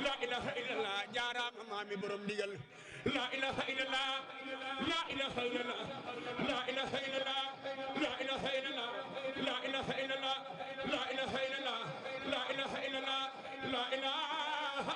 La ilaha illallah jaaraama maami borom ndigal la ilaha illallah la ilaha illallah la ilaha illallah la ilaha illallah la ilaha illallah la ilaha illallah la ilaha illallah la ilaha illallah la ilaha illallah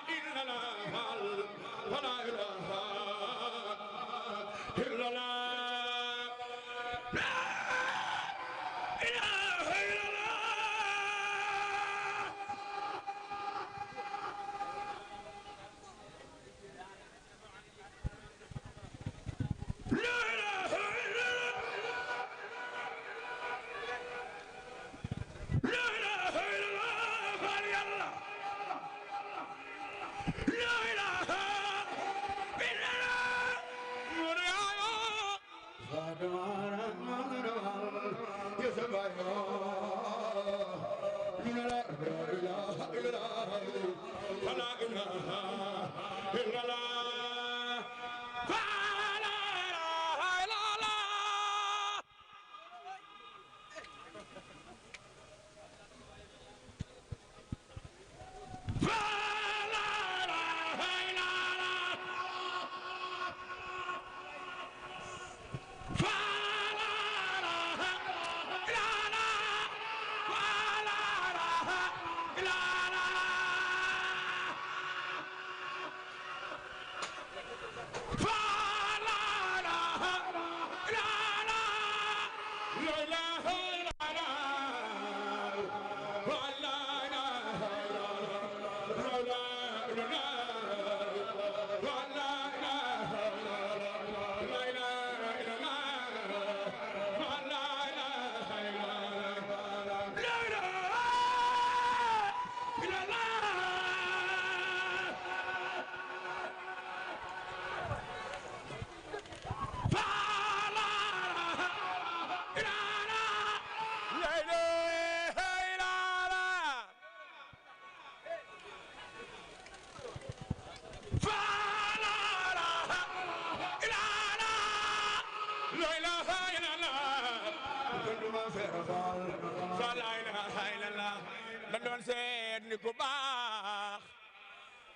ku baax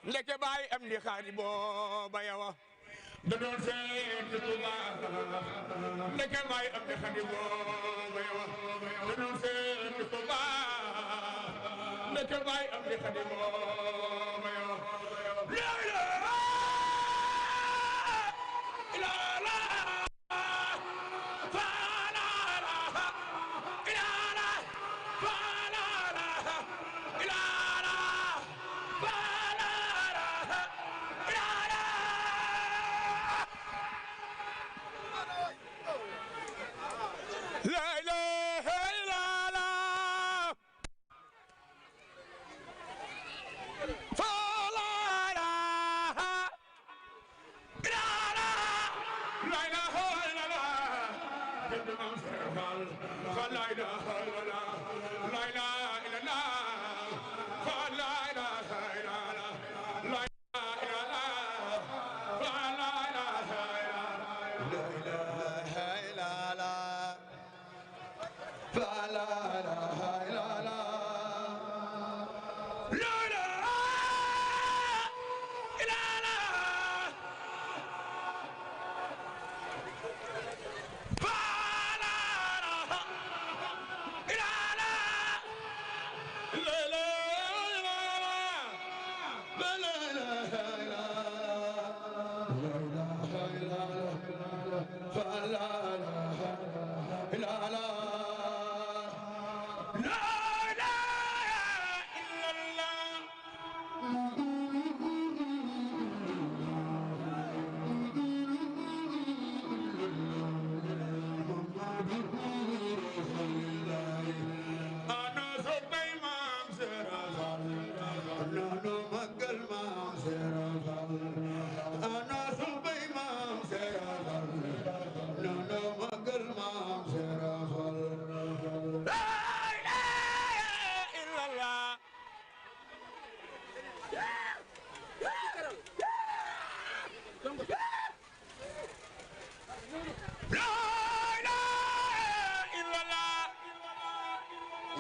ndeke baay am di xaadi booba yawa da doon seet ku baax ndeke baay am di xaadi booba yawa da doon seet ku baax ndeke baay am di xaadi booba yawa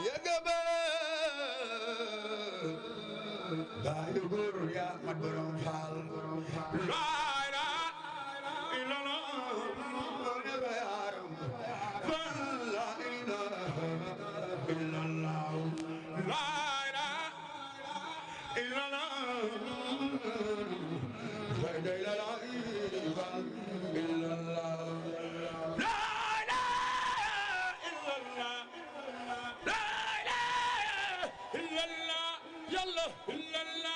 yagaba bayu gur ya mat borom faal la ilaha illallah ya yaram la ilaha illallah la ilaha illallah la ilaha illallah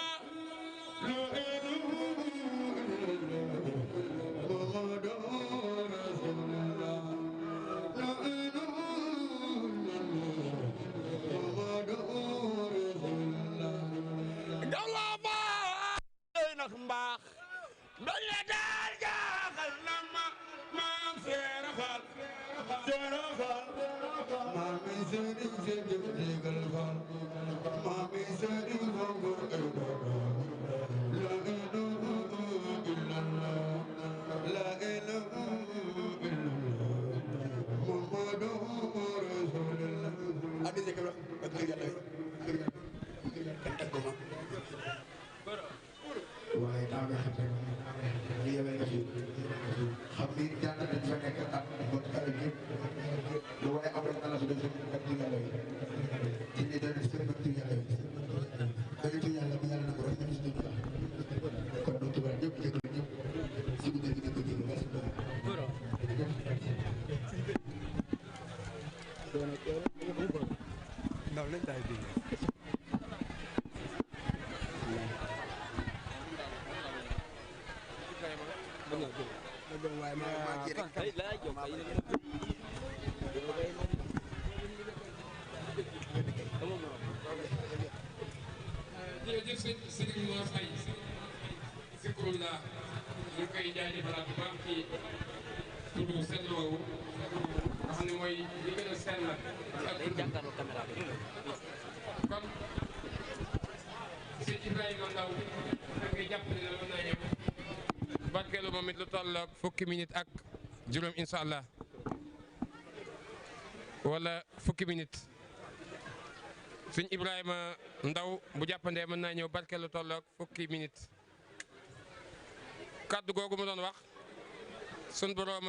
jërëjëf Serigne Mor Faye Zikroulah ñu koy jaajëfalaat bu baax ci tudd sell woowu nga xam ne mooy li gën a sell ak kon sëñ Ibrahima Ndaw da ngay jàpp ne la mën naa ñëw barkeelu moom it lu toll ak fukki minute ak juróom incha allah wala fukki minute sëñ Ibrahima Ndaw bu jàppandee mën naa ñëw barkeelu toll ak fukki minute kaddu googu mu doon wax sun borom